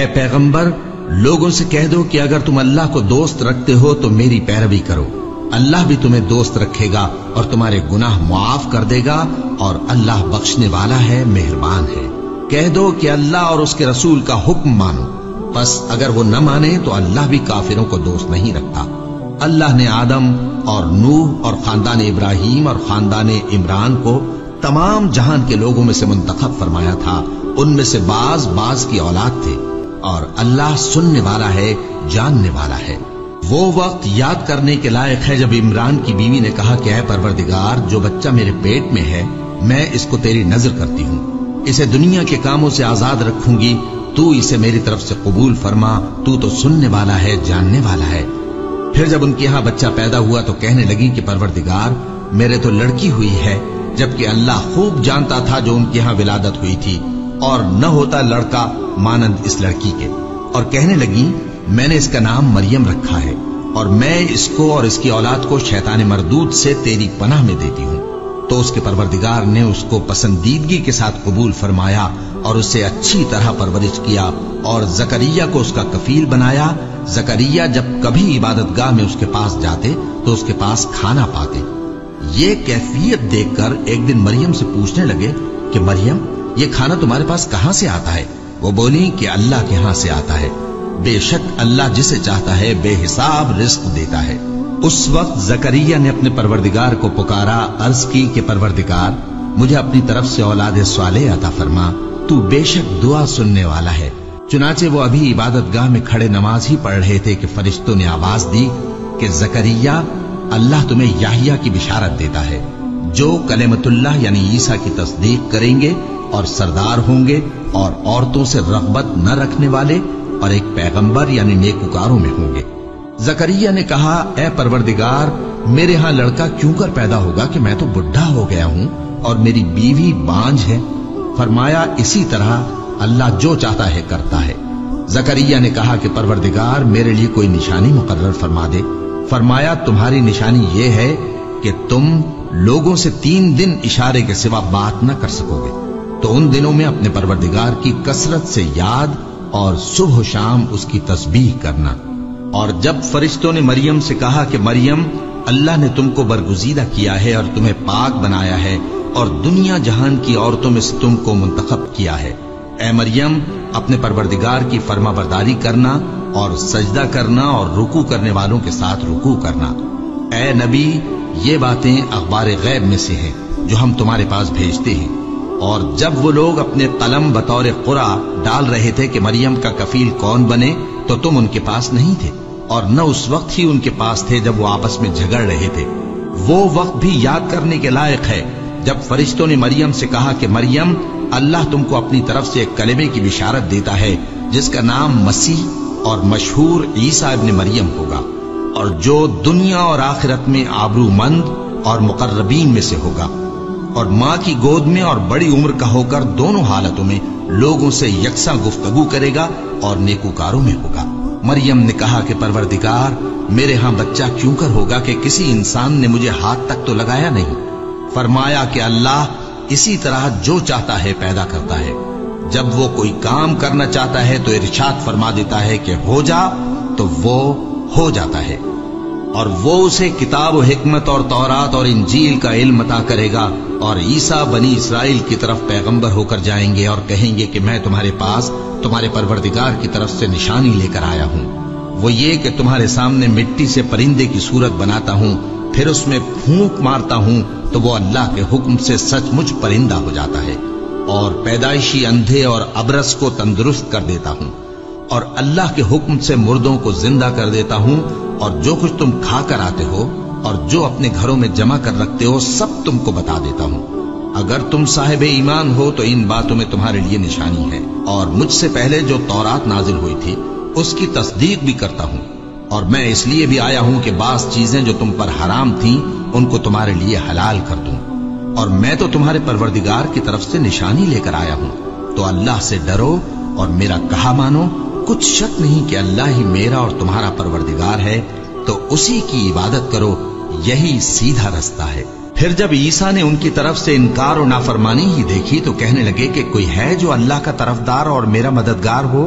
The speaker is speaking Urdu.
اے پیغمبر لوگوں سے کہہ دو کہ اگر تم اللہ کو دوست رکھتے ہو تو میری پیروی کرو، اللہ بھی تمہیں دوست رکھے گا اور تمہارے گناہ معاف کر دے گا، اور اللہ بخشنے والا ہے، مہربان ہے۔ کہہ دو کہ اللہ اور اس کے رسول کا حکم مانو، پس اگر وہ نہ مانے تو اللہ بھی کافروں کو دوست نہیں رکھتا۔ اللہ نے آدم اور نوح اور خاندان ابراہیم اور خاندان عمران کو تمام جہان کے لوگوں میں سے منتخب فرمایا تھا، ان میں سے بعض بعض کی اولاد تھے، اور اللہ سننے والا ہے، جاننے والا ہے۔ وہ وقت یاد کرنے کے لائق ہے جب عمران کی بیوی نے کہا کہ اے پروردگار، جو بچہ میرے پیٹ میں ہے میں اس کو تیری نذر کرتی ہوں، اسے دنیا کے کاموں سے آزاد رکھوں گی، تو اسے میری طرف سے قبول فرما، تو سننے والا ہے، جاننے والا ہے۔ پھر جب ان کے یہاں بچہ پیدا ہوا تو کہنے لگی کہ پروردگار میرے تو لڑکی ہوئی ہے، جبکہ اللہ خوب جانتا تھا جو ان کے یہاں ولادت ہوئی تھی، اور نہ ہوتا لڑکا مانند اس لڑکی کے۔ اور کہنے لگی میں نے اس کا نام مریم رکھا ہے، اور میں اس کو اور اس کی اولاد کو شیطان مردود سے تیری پناہ میں دیتی ہوں۔ تو اس کے پروردگار نے اس کو پسندیدگی کے ساتھ قبول فرمایا اور اسے اچھی طرح پرورش کیا، اور زکریا کو اس کا کفیل بنایا۔ زکریا جب کبھی عبادت گاہ میں اس کے پاس جاتے تو اس کے پاس کھانا پاتے۔ یہ کیفیت دیکھ کر ایک دن مریم سے پوچھنے لگے کہ مریم یہ کھانا تمہارے پاس کہاں سے آتا ہے؟ وہ بولی کہ اللہ کے ہاں سے آتا ہے، بے شک اللہ جسے چاہتا ہے بے حساب رزق دیتا ہے۔ اس وقت زکریا نے اپنے پروردگار کو پکارا، عرض کی کہ پروردگار مجھے اپنی طرف سے اولاد صالح عطا فرما، تو بے شک دعا سننے والا ہے۔ چنانچہ وہ ابھی عبادت گاہ میں کھڑے نماز ہی پڑھ رہے تھے کہ فرشتوں نے آواز دی کہ زکریا اللہ تمہیں یحییٰ کی بشارت دیتا ہے، جو کلمۃ اللہ یعنی عیسیٰ کی تصدیق کریں گے اور سردار ہوں گے، اور عورتوں سے رغبت نہ رکھنے والے، اور ایک پیغمبر یعنی نیکوکاروں میں ہوں گے۔ زکریا نے کہا اے پروردگار میرے ہاں لڑکا کیوں کر پیدا ہوگا کہ میں تو بڈھا ہو گیا ہوں اور میری بیوی بانجھ ہے۔ فرمایا اسی طرح اللہ جو چاہتا ہے کرتا ہے۔ زکریا نے کہا کہ پروردگار میرے لیے کوئی نشانی مقرر فرما دے۔ فرمایا تمہاری نشانی یہ ہے کہ تم لوگوں سے 3 دن اشارے کے سوا بات نہ کر سکو گے، تو ان دنوں میں اپنے پروردگار کی کثرت سے یاد اور صبح و شام اس کی تسبیح کرنا۔ اور جب فرشتوں نے مریم سے کہا کہ مریم اللہ نے تم کو برگزیدہ کیا ہے اور تمہیں پاک بنایا ہے اور دنیا جہان کی عورتوں میں سے تم کو منتخب کیا ہے، اے مریم اپنے پروردگار کی فرما برداری کرنا اور سجدہ کرنا اور رکوع کرنے والوں کے ساتھ رکوع کرنا۔ اے نبی یہ باتیں اخبار غیب میں سے ہیں جو ہم تمہارے پاس بھیجتے ہیں۔ اور جب وہ لوگ اپنے قلم بطور قرعہ ڈال رہے تھے کہ مریم کا کفیل کون بنے تو تم ان کے پاس نہیں تھے، اور نہ اس وقت ہی ان کے پاس تھے جب وہ آپس میں جھگڑ رہے تھے۔ وہ وقت بھی یاد کرنے کے لائق ہے جب فرشتوں نے مریم سے کہا کہ مریم اللہ تم کو اپنی طرف سے ایک کلمے کی بشارت دیتا ہے جس کا نام مسیح اور مشہور عیسیٰ ابن مریم ہوگا، اور جو دنیا اور آخرت میں آبرو مند اور مقربین میں سے ہوگا، اور ماں کی گود میں اور بڑی عمر کا ہو کر دونوں حالتوں میں لوگوں سے یکساں گفتگو کرے گا اور نیکوکاروں میں ہوگا۔ مریم نے کہا کہ پروردگار میرے ہاں بچہ کیوں کر ہوگا کہ کسی انسان نے مجھے ہاتھ تک تو لگایا نہیں۔ فرمایا کہ اللہ اسی طرح جو چاہتا ہے پیدا کرتا ہے، جب وہ کوئی کام کرنا چاہتا ہے تو ارشاد فرما دیتا ہے کہ ہو جا تو وہ ہو جاتا ہے، اور وہ اسے کتاب و حکمت اور تورات اور انجیل کا علم عطا کرے گا، اور عیسیٰ بنی اسرائیل کی طرف پیغمبر ہو کر جائیں گے اور کہیں گے کہ میں تمہارے پاس تمہارے پروردگار کی طرف سے نشانی لے کر آیا ہوں، وہ یہ کہ تمہارے سامنے مٹی سے پرندے کی صورت بناتا ہوں، پھر اس میں پھونک مارتا ہوں تو وہ اللہ کے حکم سے سچ مچ پرندہ ہو جاتا ہے، اور پیدائشی اندھے اور ابرص کو تندرست کر دیتا ہوں، اور اللہ کے حکم سے مردوں کو زندہ کر دیتا ہوں، اور جو کچھ تم کھا کر آتے ہو اور جو اپنے گھروں میں جمع کر رکھتے ہو سب تم کو بتا دیتا ہوں۔ اگر تم صاحب ایمان ہو تو ان باتوں میں تمہارے لیے نشانی ہے، اور مجھ سے پہلے جو تورات نازل ہوئی تھی اس کی تصدیق بھی کرتا ہوں، اور میں اس لیے بھی آیا ہوں کہ بعض چیزیں جو تم پر حرام تھیں ان کو تمہارے لیے حلال کر دوں، اور میں تو تمہارے پروردگار کی طرف سے نشانی لے کر آیا ہوں، تو اللہ سے ڈرو اور میرا کہا مانو۔ کچھ شک نہیں کہ اللہ ہی میرا اور تمہارا پروردگار ہے، تو اسی کی عبادت کرو، یہی سیدھا رستہ ہے۔ پھر جب عیسیٰ نے ان کی طرف سے انکار و نافرمانی ہی دیکھی تو کہنے لگے کہ کوئی ہے جو اللہ کا طرفدار اور میرا مددگار ہو؟